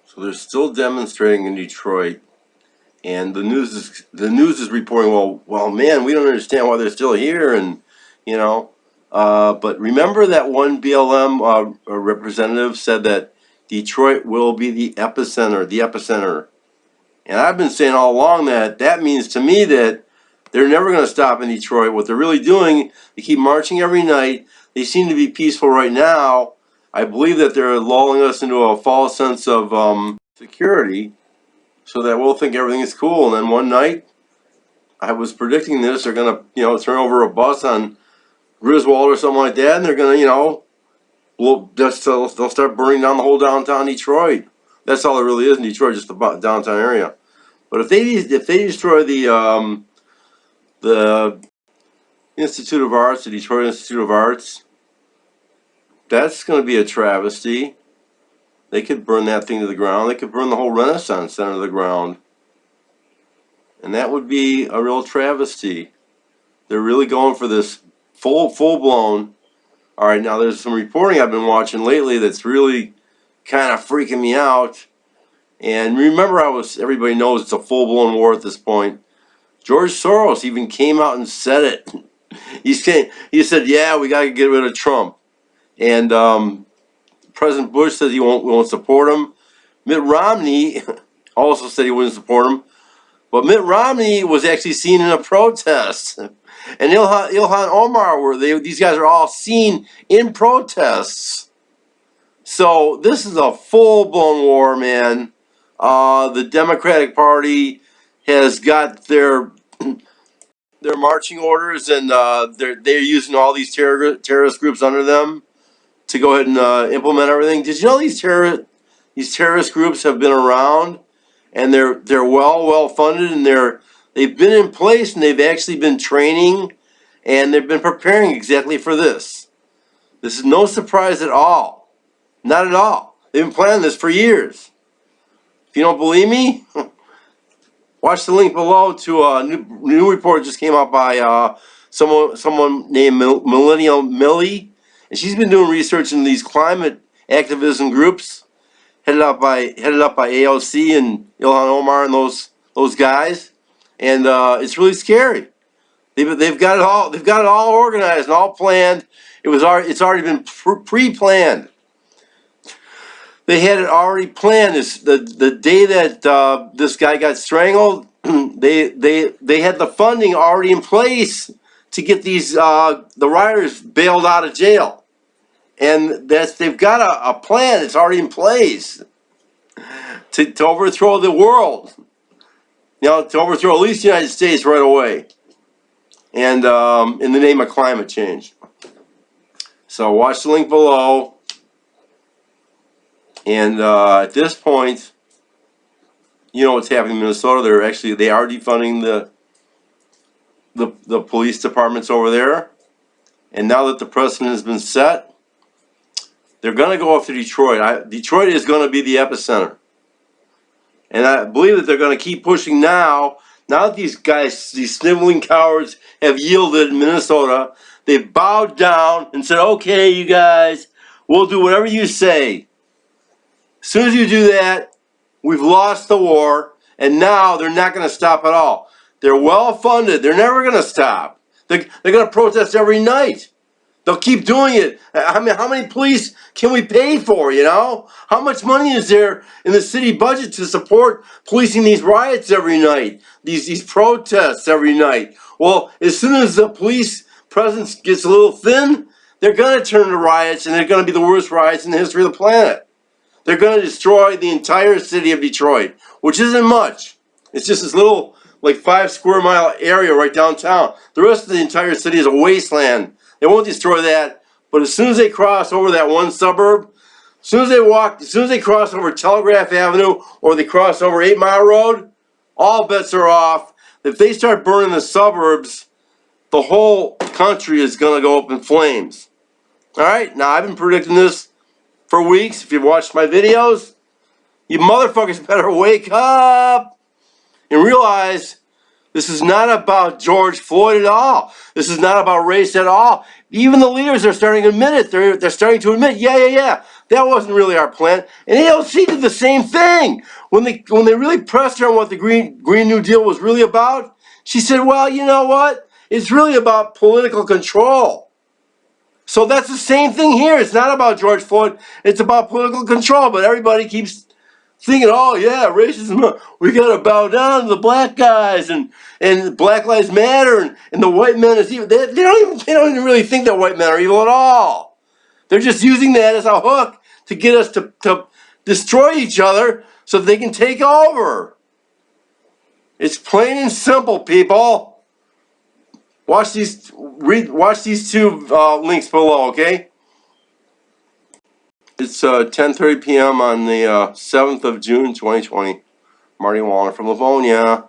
So they're still demonstrating in Detroit, and the news is reporting, well, man, we don't understand why they're still here, and you know, but remember that one BLM representative said that Detroit will be the epicenter, and I've been saying all along that means to me that they're never going to stop in Detroit. What they're really doing, they keep marching every night. They seem to be peaceful right now. I believe that they're lulling us into a false sense of security so that we'll think everything is cool. And then one night, I was predicting this, they're going to, turn over a bus on Griswold or something like that, and they're going to, they'll start burning down the whole downtown Detroit. That's all it really is in Detroit, just the downtown area. But if they destroy the Institute of Arts, the Detroit Institute of Arts, that's going to be a travesty. They could burn that thing to the ground. They could burn the whole Renaissance Center to the ground. And that would be a real travesty. They're really going for this full-blown. All right, now there's some reporting I've been watching lately that's really kind of freaking me out. And remember, everybody knows it's a full-blown war at this point. George Soros even came out and said it. He said, yeah, we got to get rid of Trump. And President Bush says he won't support him. Mitt Romney also said he wouldn't support him. But Mitt Romney was actually seen in a protest. And Ilhan Omar, these guys are all seen in protests. So this is a full-blown war, man. The Democratic Party has got their marching orders, and they're using all these terrorist groups under them to go ahead and implement everything. Did you know these terrorist groups have been around, and they're well funded, and they've been in place, and they've actually been training, and they've been preparing exactly for this. This is no surprise at all. Not at all. They've been planning this for years. If you don't believe me, watch the link below to a new report that just came out by someone named Millennial Millie, and she's been doing research in these climate activism groups headed up by AOC and Ilhan Omar and those guys, and it's really scary. They've got it all. They've got it all organized and all planned. It's already been pre-planned. They had it already planned. The day that this guy got strangled, they had the funding already in place to get the rioters bailed out of jail, and they've got a plan. It's already in place to overthrow the world. To overthrow at least the United States right away, and in the name of climate change. So watch the link below. And at this point, you know what's happening in Minnesota. They are defunding the police departments over there. And now that the precedent has been set, they're going to go after Detroit. Detroit is going to be the epicenter. And I believe that they're going to keep pushing now. Now that these guys, these sniveling cowards, have yielded in Minnesota, they've bowed down and said, okay, you guys, we'll do whatever you say. As soon as you do that, we've lost the war, and now they're not going to stop at all. They're well funded. They're never going to stop. They're going to protest every night. They'll keep doing it. I mean, how many police can we pay for, How much money is there in the city budget to support policing these riots every night, these protests every night? Well, as soon as the police presence gets a little thin, they're going to turn to riots, and they're going to be the worst riots in the history of the planet. They're going to destroy the entire city of Detroit, which isn't much. It's just this little, 5 square mile area right downtown. The rest of the entire city is a wasteland. They won't destroy that, but as soon as they cross over that one suburb, as soon as they cross over Telegraph Avenue or they cross over 8 Mile Road, all bets are off. If they start burning the suburbs, the whole country is going to go up in flames. All right? Now, I've been predicting this for weeks. If you've watched my videos, you motherfuckers better wake up and realize this is not about George Floyd at all. This is not about race at all. Even the leaders are starting to admit it. They're starting to admit, yeah. That wasn't really our plan. And AOC did the same thing. When they really pressed her on what the Green New Deal was really about, she said, well, you know what? It's really about political control. So that's the same thing here. It's not about George Floyd. It's about political control. But everybody keeps thinking, oh yeah, racism. We got to bow down to the black guys and Black Lives Matter and the white men is evil. They don't even really think that white men are evil at all. They're just using that as a hook to get us to destroy each other so that they can take over. It's plain and simple, people. Watch these two links below, okay? It's 10:30 p.m. on the 7th of June, 2020. Marty Wallner from Livonia.